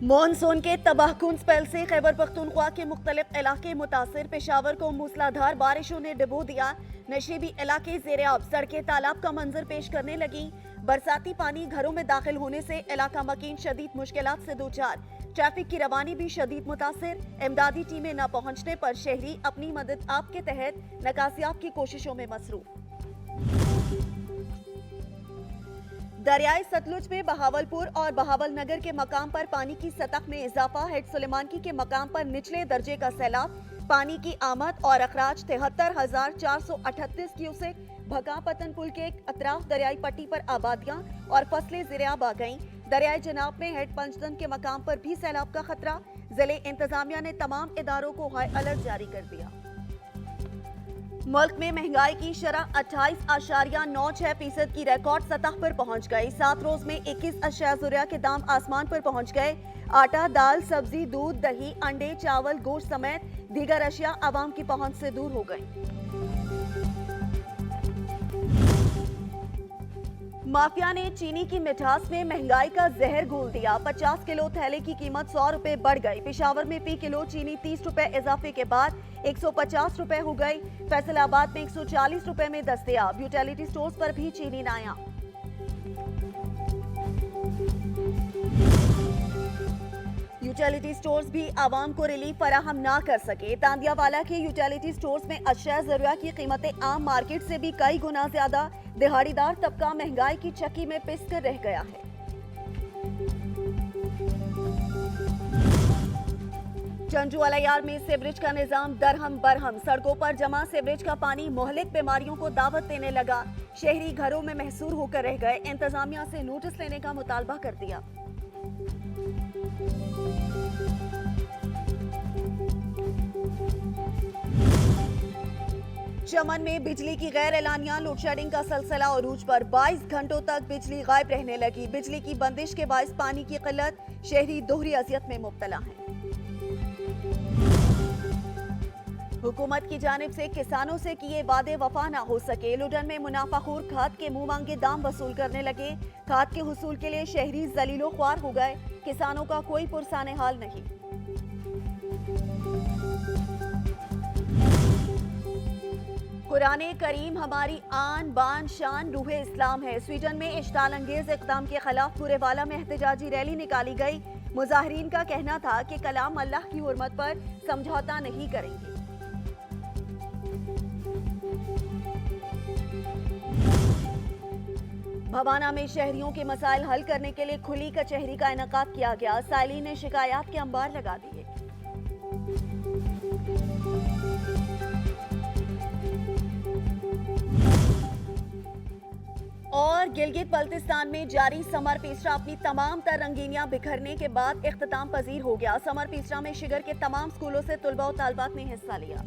Monsoon के तबाहकुन spell से खैबर पख्तूनख्वा के मुख्तलिफ इलाके मुतासिर। पेशावर को मूसलाधार बारिशों ने डुबो दिया। नशीबी इलाके ज़ेर-आब, सड़कें तालाब का मंजर पेश करने लगी। बरसाती पानी घरों में दाखिल होने से इलाका मकीन शदीद मुश्किलात से दो चार। ट्रैफिक की रवानी भी शदीद मुतासिर। इमदादी टीमें न पहुंचने पर शहरी अपनी मदद आप के तहत नकासियाब की कोशिशों में मसरूफ। दरियाई सतलुज में बहावलपुर और बहावल नगर के मकाम पर पानी की सतह में इजाफा। हेड सुलेमानकी के मकाम पर निचले दर्जे का सैलाब। पानी की आमद और अखराज 73,438 क्यूसेक। भगा पतन पुल के अतराफ दरियाई पट्टी पर आबादियां और फसलें ज़ेर-आब आ गईं। दरियाई जनाब में हेड पंचदन के मकाम पर भी सैलाब का खतरा। जिले इंतजामिया ने तमाम इदारों को हाई अलर्ट जारी कर दिया। मुल्क में महंगाई की शरह 28.96% की रिकॉर्ड सतह पर पहुंच गई। 7 रोज में 21 अशिया ज़ुरिया के दाम आसमान पर पहुंच गए। आटा, दाल, सब्जी, दूध, दही, अंडे, चावल, गोश्त समेत दीगर अशिया आवाम की पहुंच से दूर हो गई। माफिया ने चीनी की मिठास में महंगाई का जहर घोल दिया। 50 किलो थैले की कीमत 100 रुपए बढ़ गई। पेशावर में फी किलो चीनी 30 रुपए इजाफे के बाद 150 रुपए हो गई। फैसलाबाद में 140 रुपए में दस्तयाब। यूटिलिटी स्टोर्स पर भी चीनी नायाब। यूटिलिटी स्टोर्स भी आवाम को रिलीफ फराहम ना कर सके। तांदियावाला के यूटिलिटी स्टोर्स में अशिया ज़रूरिया की कीमतें आम मार्केट से भी कई गुना ज्यादा। दिहाड़ीदार तबका महंगाई की चक्की में पिस कर रह गया है। चंजू अलायार में सीवरेज का निजाम दरहम बरहम। सड़कों पर जमा सीवरेज का पानी मोहलिक बीमारियों को दावत देने लगा। शहरी घरों में महसूर होकर रह गए। इंतजामिया से नोटिस लेने का मुतालबा कर दिया। चमन में बिजली की गैर एलानिया लोड शेडिंग का सिलसिला अरूज पर। 22 घंटों तक बिजली गायब रहने लगी। बिजली की बंदिश के बायस पानी की किल्लत। शहरी दोहरी अजियत में मुब्तला हैं। हुकूमत की जानिब से किसानों से किए वादे वफा ना हो सके। लुडन में मुनाफाखोर खाद के मुंह मांगे दाम वसूल करने लगे। खाद के हुसूल के लिए शहरी जलीलो ख्वार हो गए। किसानों का कोई पुरसाने हाल नहीं। कुरान करीम हमारी आन बान शान रूह इस्लाम है। स्वीडन में इश्ताल अंगेज इक़दाम के खिलाफ पुरेवाला में एहतजाजी रैली निकाली गई। मुजाहिरीन का कहना था कि कलाम अल्लाह की हुर्मत पर समझौता नहीं करेंगे। भवाना में शहरियों के मसाइल हल करने के लिए खुली कचहरी का इनेकाद किया गया। साइलीन ने शिकायत के अंबार लगा दिए। और गिलगित बल्तिस्तान में जारी समर पेस्ट्रा अपनी तमाम तर रंगीनियां बिखरने के बाद इख्तिताम पजीर हो गया। समर पेस्ट्रा में शिगर के तमाम स्कूलों से तुलबा और तालबात ने हिस्सा लिया।